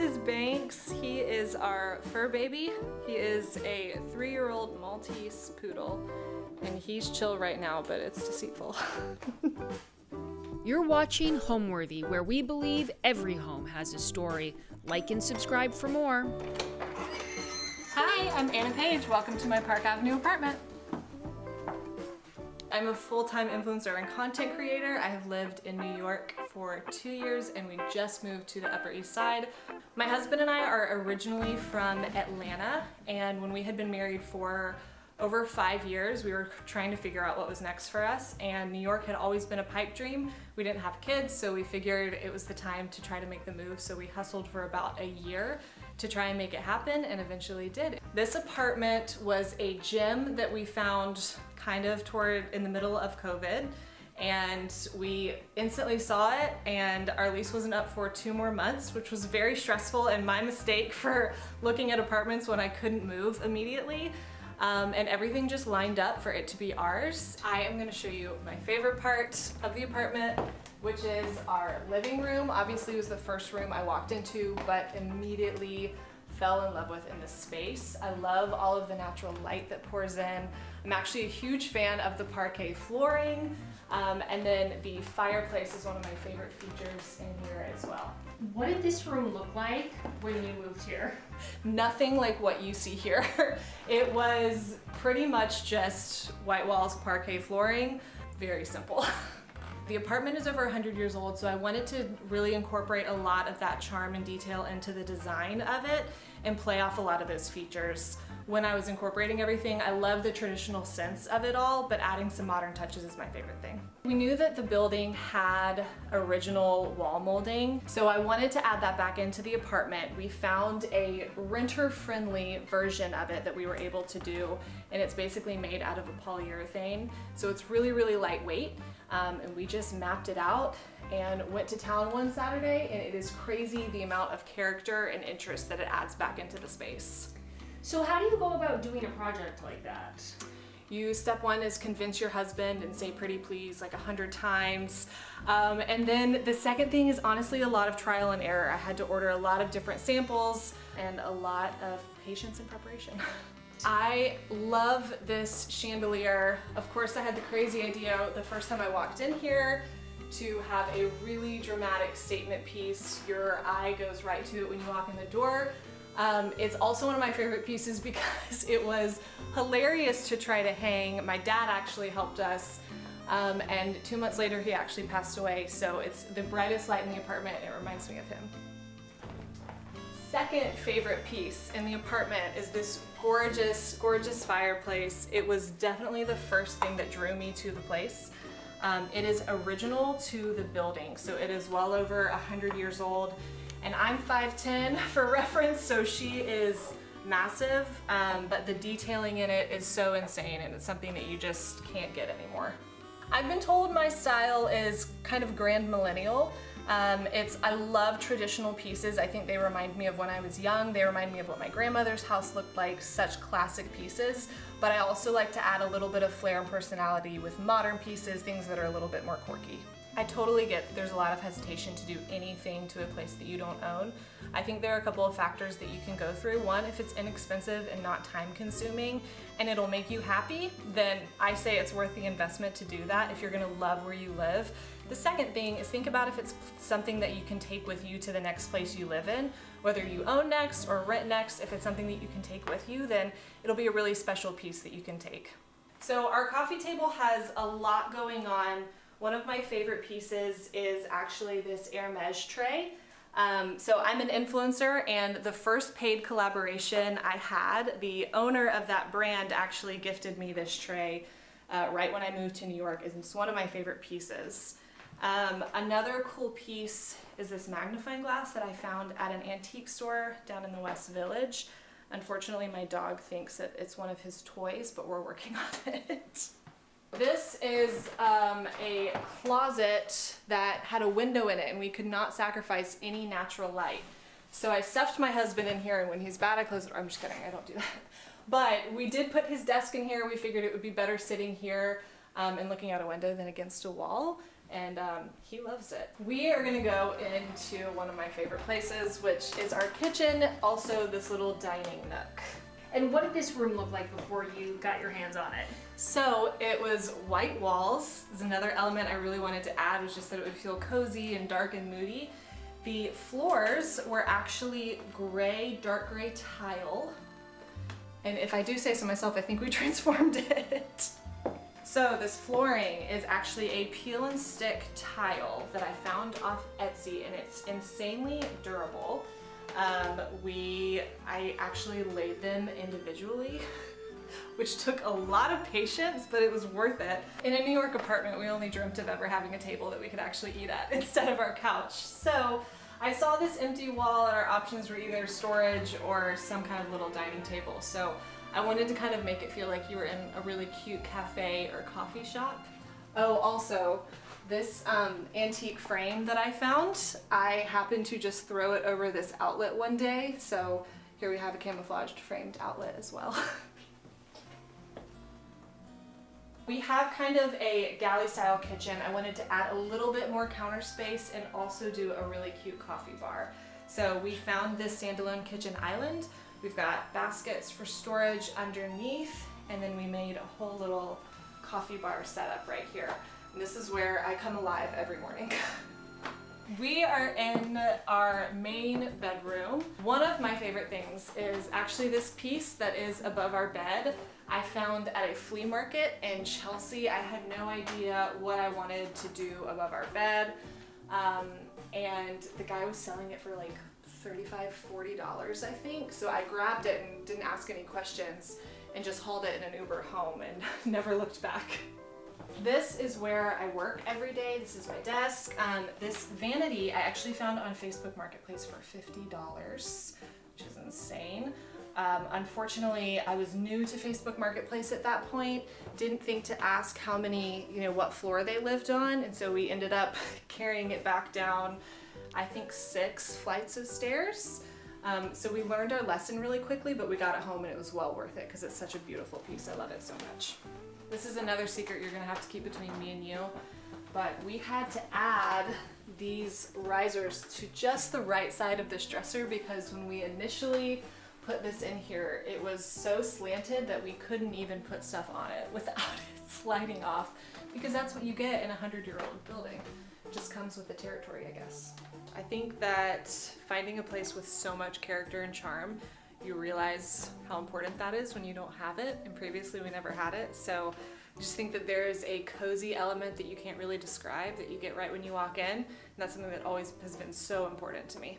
is Banks. He is our fur baby. He is a 3-year-old Maltese poodle, and he's chill right now, but it's deceitful. You're watching Homeworthy, where we believe every home has a story. Like and subscribe for more. Hi, I'm Anna Page. Welcome to my Park Avenue apartment. I'm a full-time influencer and content creator. I have lived in New York for 2 years and we just moved to the Upper East Side. My husband and I are originally from Atlanta, and when we had been married for over 5 years, we were trying to figure out what was next for us, and New York had always been a pipe dream. We didn't have kids, so we figured it was the time to try to make the move, so we hustled for about a year to try and make it happen, and eventually did. This apartment was a gym that we found kind of in the middle of COVID, and we instantly saw it, and our lease wasn't up for 2 more months, which was very stressful and my mistake for looking at apartments when I couldn't move immediately. And everything just lined up for it to be ours. I am gonna show you my favorite part of the apartment, which is our living room. Obviously it was the first room I walked into, but immediately fell in love with in this space. I love all of the natural light that pours in. I'm actually a huge fan of the parquet flooring, and then the fireplace is one of my favorite features in here as well. What did this room look like when you moved here? Nothing like what you see here. It was pretty much just white walls, parquet flooring, very simple. The apartment is over 100 years old, so I wanted to really incorporate a lot of that charm and detail into the design of it and play off a lot of those features. When I was incorporating everything, I love the traditional sense of it all, but adding some modern touches is my favorite thing. We knew that the building had original wall molding, so I wanted to add that back into the apartment. We found a renter-friendly version of it that we were able to do, and it's basically made out of a polyurethane, so it's really, really lightweight. And we just mapped it out and went to town one Saturday, and it is crazy the amount of character and interest that it adds back into the space. So how do you go about doing a project like that? Step 1 is convince your husband and say pretty please like 100 times. And then the second thing is honestly a lot of trial and error. I had to order a lot of different samples and a lot of patience and preparation. I love this chandelier. Of course, I had the crazy idea the first time I walked in here to have a really dramatic statement piece. Your eye goes right to it when you walk in the door. It's also one of my favorite pieces because it was hilarious to try to hang. My dad actually helped us, and 2 months later he actually passed away, so it's the brightest light in the apartment. It reminds me of him. Second favorite piece in the apartment is this gorgeous, gorgeous fireplace. It was definitely the first thing that drew me to the place. It is original to the building, so it is well over 100 years old, and I'm 5'10" for reference, so she is massive, but the detailing in it is so insane, and it's something that you just can't get anymore. I've been told my style is kind of grand millennial. I love traditional pieces. I think they remind me of when I was young. They remind me of what my grandmother's house looked like, such classic pieces. But I also like to add a little bit of flair and personality with modern pieces, things that are a little bit more quirky. I totally get that there's a lot of hesitation to do anything to a place that you don't own. I think there are a couple of factors that you can go through. One, if it's inexpensive and not time consuming and it'll make you happy, then I say it's worth the investment to do that if you're gonna love where you live. The second thing is think about if it's something that you can take with you to the next place you live in, whether you own next or rent next. If it's something that you can take with you, then it'll be a really special piece that you can take. So our coffee table has a lot going on. One of my favorite pieces is actually this Hermes tray. So I'm an influencer, and the first paid collaboration I had, the owner of that brand actually gifted me this tray right when I moved to New York, and it's one of my favorite pieces. Another cool piece is this magnifying glass that I found at an antique store down in the West Village. Unfortunately, my dog thinks that it's one of his toys, but we're working on it. This is a closet that had a window in it, and we could not sacrifice any natural light. So I stuffed my husband in here, and when he's bad I close the door. I'm just kidding, I don't do that. But we did put his desk in here. We figured it would be better sitting here and looking out a window than against a wall. and he loves it. We are gonna go into one of my favorite places, which is our kitchen, also this little dining nook. And what did this room look like before you got your hands on it? So it was white walls. Is another element I really wanted to add, was just that it would feel cozy and dark and moody. The floors were actually gray, dark gray tile. And if I do say so myself, I think we transformed it. So this flooring is actually a peel and stick tile that I found off Etsy, and it's insanely durable. I actually laid them individually, which took a lot of patience, but it was worth it. In a New York apartment, we only dreamt of ever having a table that we could actually eat at instead of our couch. So I saw this empty wall and our options were either storage or some kind of little dining table. So I wanted to kind of make it feel like you were in a really cute cafe or coffee shop. Oh, also, this antique frame that I found, I happened to just throw it over this outlet one day. So here we have a camouflaged framed outlet as well. We have kind of a galley style kitchen. I wanted to add a little bit more counter space and also do a really cute coffee bar. So we found this standalone kitchen island. We've got baskets for storage underneath, and then we made a whole little coffee bar setup right here. And this is where I come alive every morning. We are in our main bedroom. One of my favorite things is actually this piece that is above our bed. I found at a flea market in Chelsea. I had no idea what I wanted to do above our bed. And the guy was selling it for like $35, $40, I think. So I grabbed it and didn't ask any questions and just hauled it in an Uber home and never looked back. This is where I work every day. This is my desk. This vanity I actually found on Facebook Marketplace for $50, which is insane. Unfortunately, I was new to Facebook Marketplace at that point, didn't think to ask how many, what floor they lived on, and so we ended up carrying it back down, I think 6 flights of stairs. So we learned our lesson really quickly, but we got it home and it was well worth it because it's such a beautiful piece. I love it so much. This is another secret you're gonna have to keep between me and you, but we had to add these risers to just the right side of this dresser because when we initially put this in here, it was so slanted that we couldn't even put stuff on it without it sliding off, because that's what you get in a 100-year-old building. It just comes with the territory, I guess. I think that finding a place with so much character and charm, you realize how important that is when you don't have it, and previously we never had it. So I just think that there is a cozy element that you can't really describe that you get right when you walk in, and that's something that always has been so important to me.